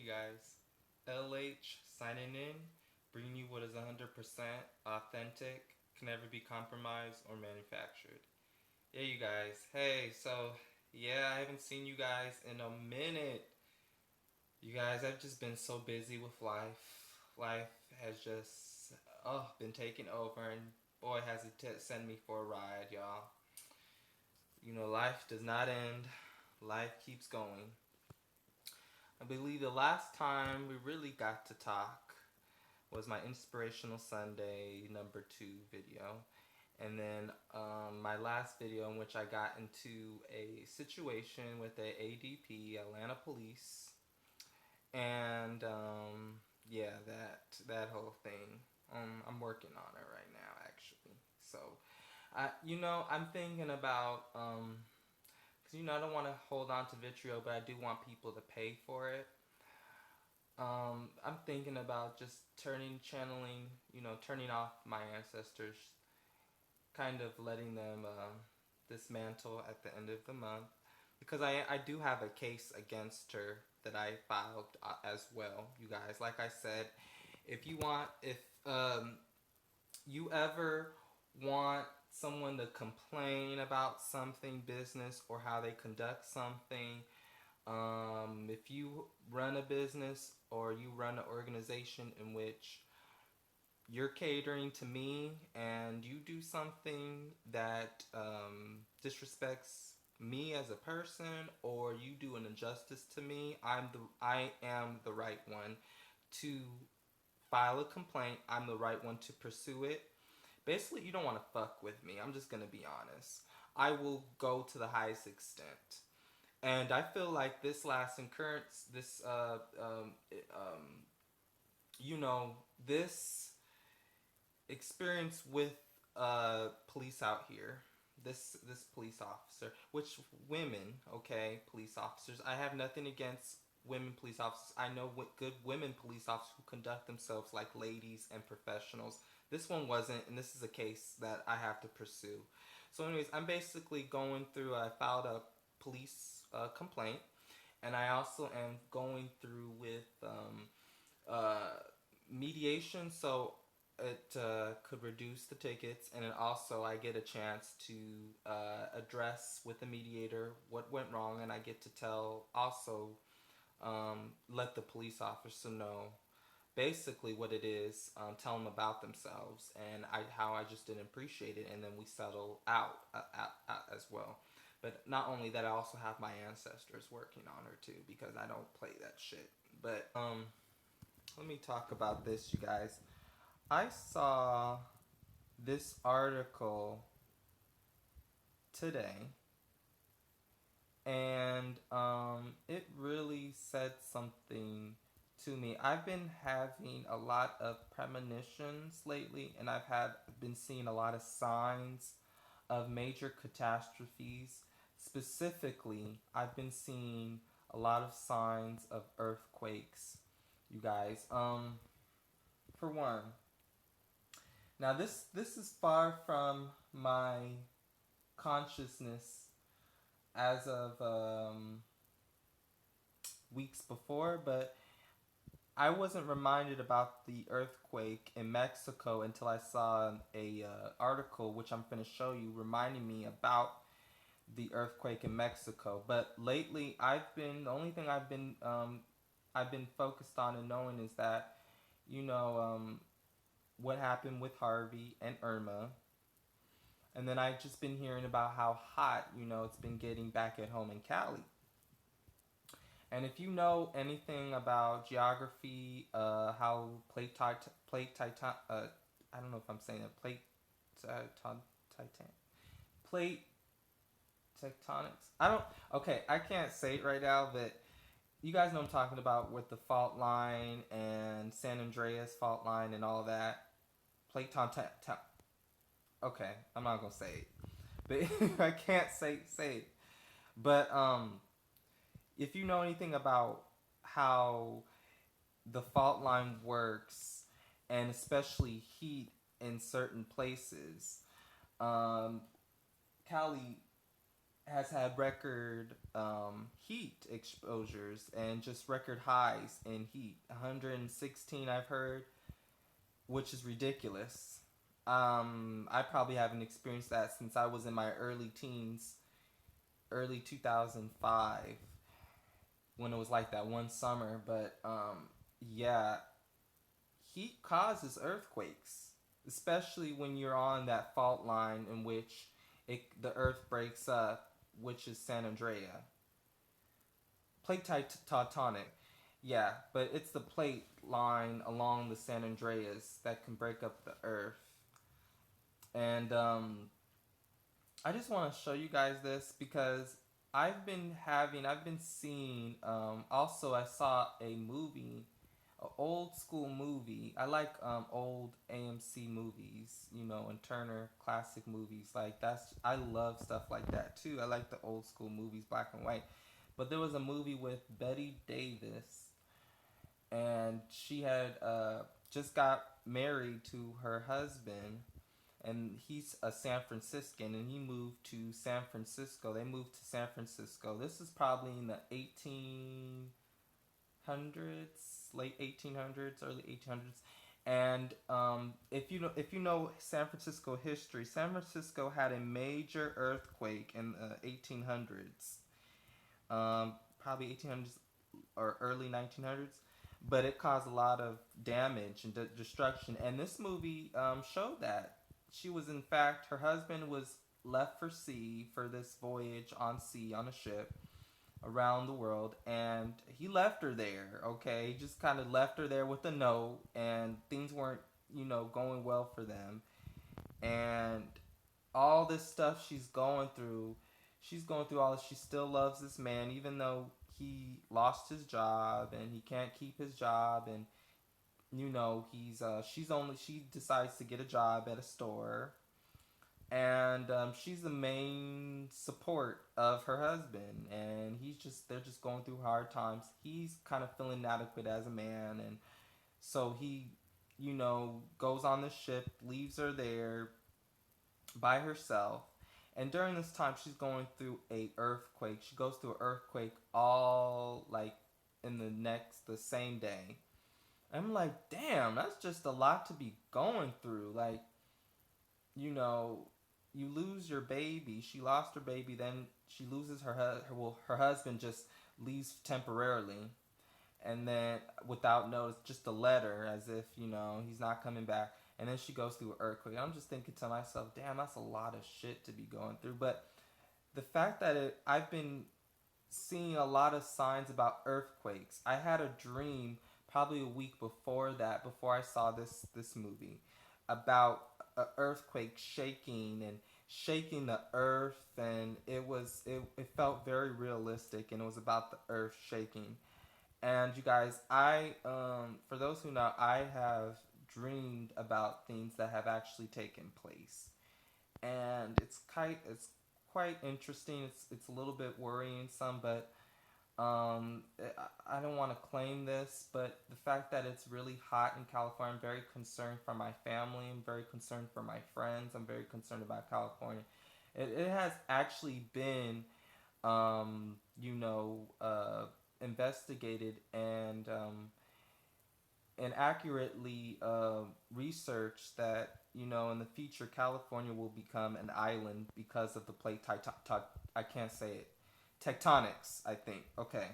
you guys. LH signing in, bringing you what is 100% authentic, can never be compromised or manufactured. Yeah, you guys. Hey, I haven't seen you guys in a minute. You guys, I've just been so busy with life. Life has just been taking over, and boy, has it sent me for a ride, y'all. Life does not end. Life keeps going. I believe the last time we really got to talk was my Inspirational Sunday number 2 video. And then my last video in which I got into a situation with the ADP, Atlanta Police. And yeah, that whole thing. I'm working on it right now, actually. So, I'm thinking about, because, I don't want to hold on to vitriol, but I do want people to pay for it. I'm thinking about just turning off my ancestors, kind of letting them dismantle at the end of the month, because I do have a case against her that I filed as well. You guys, like I said, if you ever want someone to complain about something business or how they conduct something, if you run a business or you run an organization in which you're catering to me and you do something that disrespects me as a person, or you do an injustice to me, I am the right one to file a complaint. I'm the right one to pursue it. Basically, you don't want to fuck with me. I'm just gonna be honest. I will go to the highest extent. And I feel like this last occurrence, you know, this experience with police out here, this police officer, which women, okay, police officers. I have nothing against women police officers. I know what good women police officers who conduct themselves like ladies and professionals. This one wasn't, and this is a case that I have to pursue. So, anyways, I'm basically going through. I filed a police complaint, and I also am going through with uh, mediation. So it could reduce the tickets, and it also I get a chance to address with the mediator what went wrong, and I get to let the police officer know basically what it is, tell them about themselves, and how I just didn't appreciate it, and then we settle out as well. But not only that, I also have my ancestors working on her too, because I don't play that shit. But let me talk about this, you guys. I saw this article today, and it really said something to me. I've been having a lot of premonitions lately, and been seeing a lot of signs of major catastrophes. Specifically, I've been seeing a lot of signs of earthquakes. You guys, for one, now this is far from my consciousness as of weeks before, but I wasn't reminded about the earthquake in Mexico until I saw a article, which I'm going to show you, reminding me about the earthquake in Mexico. But lately, the only thing I've been focused on and knowing is that, you know, what happened with Harvey and Irma. And then I've just been hearing about how hot, it's been getting back at home in Cali. And if you know anything about geography, how I don't know if I'm saying it, plate tectonics. Okay, I can't say it right now, but you guys know what I'm talking about with the fault line and San Andreas fault line and all that. Plate Okay, I'm not gonna say it, but I can't say it. But if you know anything about how the fault line works, and especially heat in certain places, Cali has had record heat exposures and just record highs in heat. 116 I've heard, which is ridiculous. I probably haven't experienced that since I was in my early teens, early 2005, when it was like that one summer. But yeah, heat causes earthquakes, especially when you're on that fault line in which the earth breaks up, which is San Andrea. Plate tectonic. Yeah, but it's the plate line along the San Andreas that can break up the earth. And I just want to show you guys this because I've been seeing, also I saw a movie, an old school movie. I like old AMC movies, you know, and Turner classic movies. Like I love stuff like that too. I like the old school movies, black and white. But there was a movie with Betty Davis, and she had just got married to her husband, and he's a San Franciscan, and he moved to San Francisco. They moved to San Francisco. This is probably in the 1800s, late 1800s, early 1800s. And if you know San Francisco history, San Francisco had a major earthquake in the 1800s, probably 1800s or early 1900s, but it caused a lot of damage and destruction. And this movie showed that she was, in fact, her husband was left for sea for this voyage on sea on a ship around the world, and he left her there. Okay, he just kind of left her there with a note, and things weren't, you know, going well for them. And all this stuff she's going through all this. She still loves this man, even though he lost his job and he can't keep his job. And you know, she decides to get a job at a store, and she's the main support of her husband, and they're just going through hard times. He's kind of feeling inadequate as a man, and so he, you know, goes on the ship, leaves her there by herself. And during this time, she's going through a earthquake. She goes through an earthquake all like in the same day. I'm like, damn, that's just a lot to be going through. Like, you know, you lose your baby. She lost her baby, then she loses her husband just leaves temporarily, and then without notice, just a letter as if, you know, he's not coming back. And then she goes through an earthquake. I'm just thinking to myself, damn, that's a lot of shit to be going through. But the fact that I've been seeing a lot of signs about earthquakes. I had a dream probably a week before that, before I saw this movie, about an earthquake shaking the earth, and it felt very realistic, and it was about the earth shaking. And you guys, I for those who know, I have dreamed about things that have actually taken place, and it's quite interesting. It's a little bit worrying some, but I don't want to claim this, but the fact that it's really hot in California, I'm very concerned for my family. I'm very concerned for my friends. I'm very concerned about California. It has actually been, you know, investigated and accurately researched that, you know, in the future California will become an island because of the I can't say it, tectonics, I think. Okay,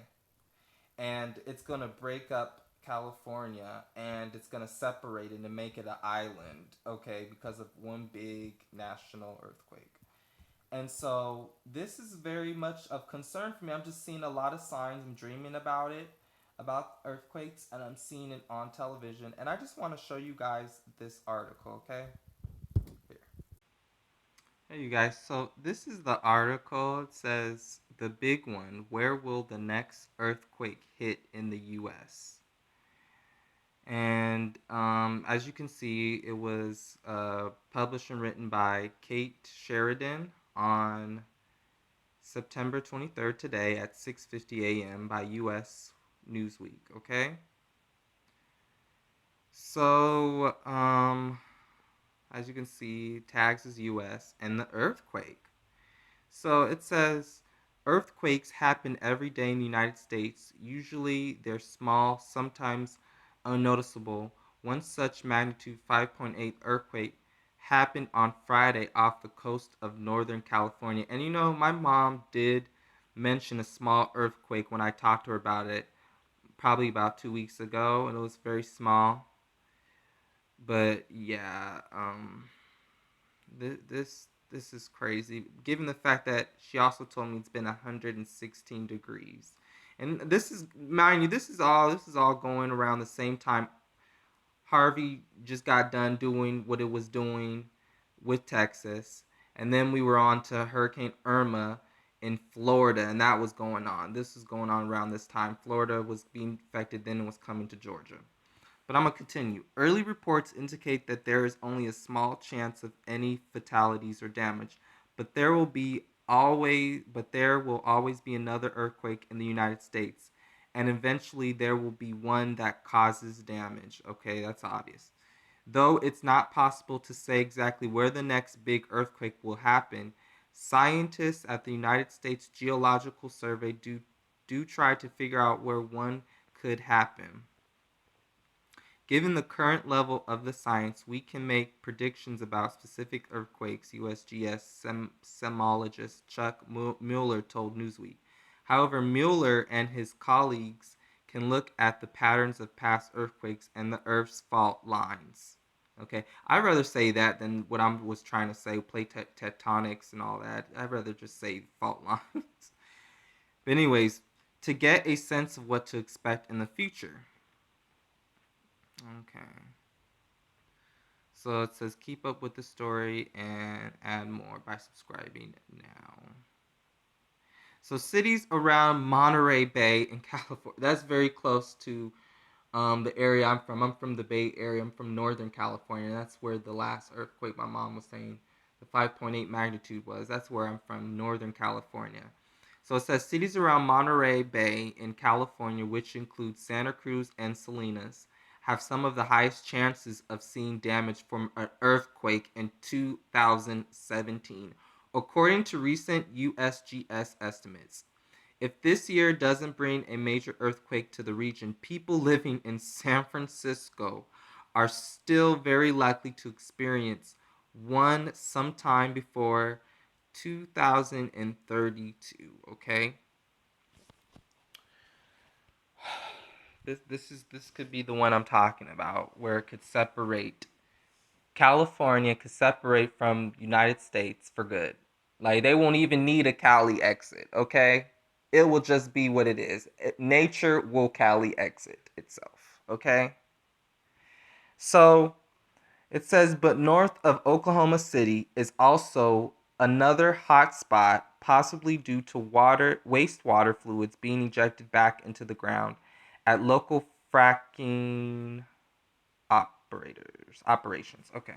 and it's gonna break up California, and it's gonna separate it and make it an island. Okay, because of one big national earthquake. And so this is very much of concern for me. I'm just seeing a lot of signs. I'm dreaming about it, about earthquakes, and I'm seeing it on television. And I just want to show you guys this article, okay? Here. Hey, you guys. So this is the article. It says, the big one, where will the next earthquake hit in the U.S.? And as you can see, it was published and written by Kate Sheridan on September 23rd, today at 6:50 a.m. by US Newsweek, okay? So, as you can see, tags is US, and the earthquake. So it says earthquakes happen every day in the United States. Usually they're small, sometimes unnoticeable. One such magnitude 5.8 earthquake happened on Friday off the coast of Northern California. And you know, my mom did mention a small earthquake when I talked to her about it, probably about 2 weeks ago, and it was very small. But yeah, this is crazy. Given the fact that she also told me it's been 116 degrees, and this is, mind you, this is all going around the same time. Harvey just got done doing what it was doing with Texas, and then we were on to Hurricane Irma in Florida, and that was going on. This was going on around this time. Florida was being affected, then it was coming to Georgia. But I'm going to continue. Early reports indicate that there is only a small chance of any fatalities or damage, but there will always be another earthquake in the United States, and eventually there will be one that causes damage. Okay, that's obvious. Though it's not possible to say exactly where the next big earthquake will happen, scientists at the United States Geological Survey do try to figure out where one could happen. Given the current level of the science, we can make predictions about specific earthquakes, USGS seismologist Chuck Mueller told Newsweek. However, Mueller and his colleagues can look at the patterns of past earthquakes and the Earth's fault lines. Okay, I'd rather say that than what I was trying to say, plate tectonics and all that. I'd rather just say fault lines. But anyways, to get a sense of what to expect in the future. Okay. So it says keep up with the story and add more by subscribing now. So cities around Monterey Bay in California. That's very close to the area I'm from. I'm from the Bay Area. I'm from Northern California. That's where the last earthquake my mom was saying the 5.8 magnitude was. That's where I'm from, Northern California. So it says cities around Monterey Bay in California, which includes Santa Cruz and Salinas, have some of the highest chances of seeing damage from an earthquake in 2017, according to recent USGS estimates. If this year doesn't bring a major earthquake to the region, people living in San Francisco are still very likely to experience one sometime before 2032. Okay, this could be the one I'm talking about, where it could separate. California could separate from United States for good. Like they won't even need a Cali exit, okay? It will just be what it is. Nature will Cali exit itself, okay? So it says, but north of Oklahoma City is also another hot spot, possibly due to wastewater fluids being ejected back into the ground at local fracking operations. Okay.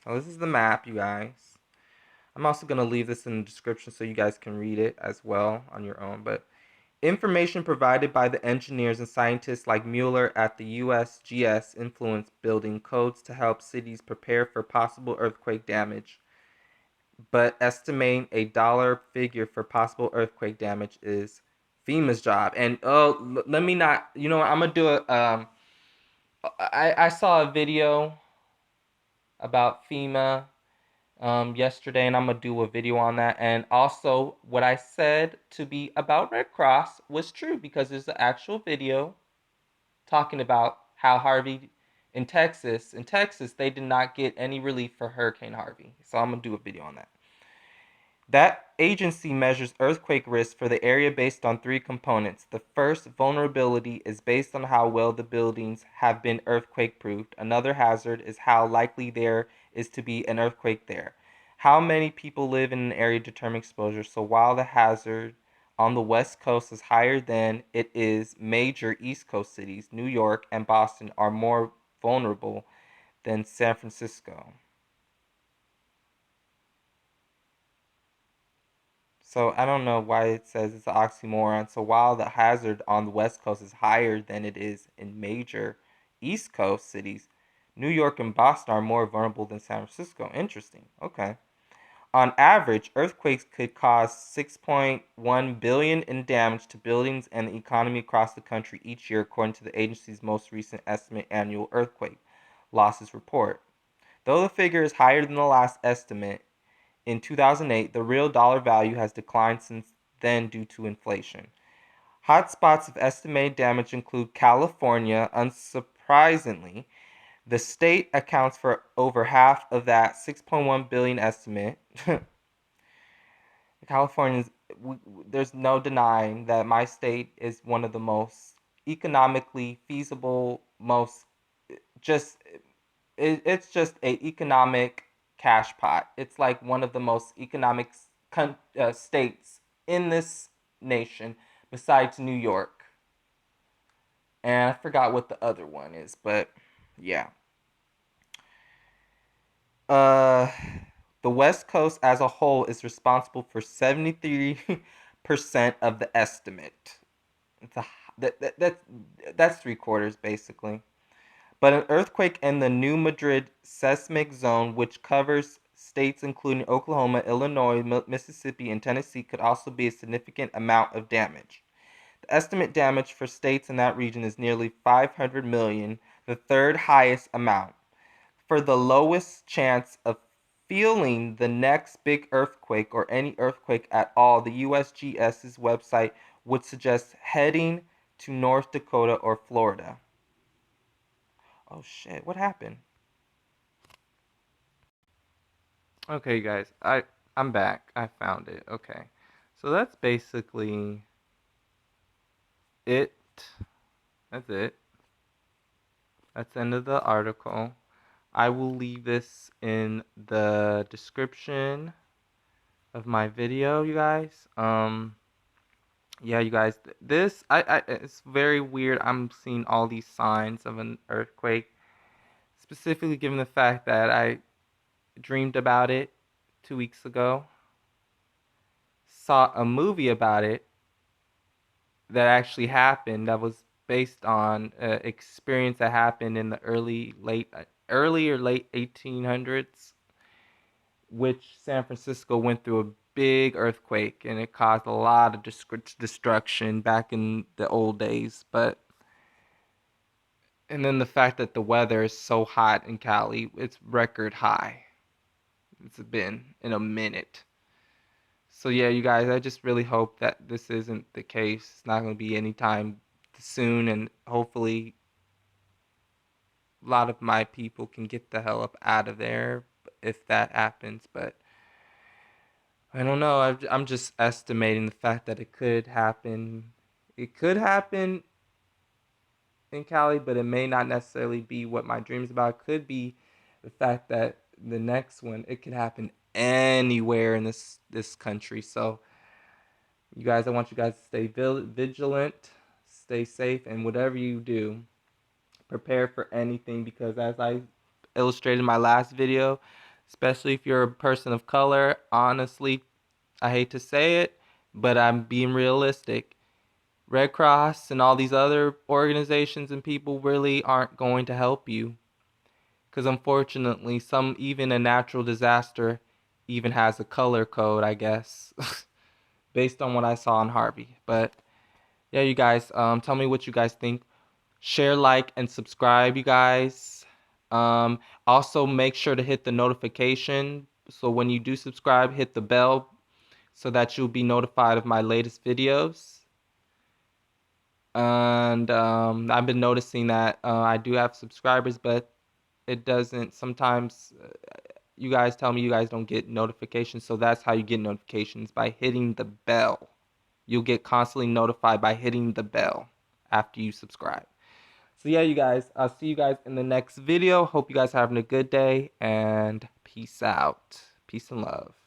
So this is the map, you guys. I'm also going to leave this in the description so you guys can read it as well on your own. But information provided by the engineers and scientists like Mueller at the USGS influence building codes to help cities prepare for possible earthquake damage. But estimating a dollar figure for possible earthquake damage is FEMA's job. And let me not, I'm going to do it. I saw a video about FEMA yesterday, and I'm gonna do a video on that. And also, what I said to be about Red Cross was true because there's an actual video talking about how Harvey in Texas, they did not get any relief for Hurricane Harvey. So I'm gonna do a video on that. That agency measures earthquake risk for the area based on three components. The first vulnerability is based on how well the buildings have been earthquake proofed. Another hazard is how likely there is to be an earthquake there. How many people live in an area determines exposure. So while the hazard on the West Coast is higher than it is, major East Coast cities, New York and Boston, are more vulnerable than San Francisco. So I don't know why it says it's an oxymoron. So while the hazard on the West Coast is higher than it is in major East Coast cities, New York and Boston are more vulnerable than San Francisco. Interesting. Okay. On average, earthquakes could cause 6.1 billion in damage to buildings and the economy across the country each year, according to the agency's most recent estimate annual earthquake losses report. Though the figure is higher than the last estimate in 2008, the real dollar value has declined since then due to inflation. Hotspots of estimated damage include California. Unsurprisingly, the state accounts for over half of that 6.1 billion estimate. California, there's no denying that my state is one of the most economically feasible, most just it's just a economic cash pot. It's like one of the most economic states in this nation, besides New York. And I forgot what the other one is, but yeah. The West Coast as a whole is responsible for 73% of the estimate. It's a, that's three quarters basically. But an earthquake in the New Madrid seismic zone, which covers states including Oklahoma, Illinois, Mississippi, and Tennessee, could also be a significant amount of damage. The estimate damage for states in that region is nearly 500 million, the third highest amount. For the lowest chance of feeling the next big earthquake or any earthquake at all, the USGS's website would suggest heading to North Dakota or Florida. Oh shit, what happened? Okay, guys, I'm back. I found it. Okay. So that's basically it. That's it. That's the end of the article. I will leave this in the description of my video, you guys. Yeah, you guys, this it's very weird. I'm seeing all these signs of an earthquake, specifically given the fact that I dreamed about it 2 weeks ago. Saw a movie about it that actually happened, that was based on experience that happened in the early or late 1800s, which San Francisco went through a big earthquake and it caused a lot of destruction back in the old days. And then the fact that the weather is so hot in Cali, it's record high. It's been in a minute. So yeah, you guys, I just really hope that this isn't the case. It's not going to be anytime soon, and hopefully a lot of my people can get the hell up out of there if that happens. But I don't know. I'm just estimating the fact that it could happen. It could happen in Cali, but it may not necessarily be what my dream's about. It could be the fact that the next one, it could happen anywhere in this country. So you guys, I want you guys to stay vigilant, stay safe, and whatever you do, prepare for anything, because as I illustrated in my last video, especially if you're a person of color, honestly, I hate to say it, but I'm being realistic. Red Cross and all these other organizations and people really aren't going to help you, because unfortunately, even a natural disaster even has a color code, I guess. Based on what I saw on Harvey. But yeah, you guys, tell me what you guys think. Share, like, and subscribe, you guys. Also, make sure to hit the notification. So when you do subscribe, hit the bell so that you'll be notified of my latest videos. And I've been noticing that I do have subscribers, but it doesn't sometimes. You guys tell me you guys don't get notifications, so that's how you get notifications, by hitting the bell. You'll get constantly notified by hitting the bell after you subscribe. So yeah, you guys, I'll see you guys in the next video. Hope you guys are having a good day, and peace out. Peace and love.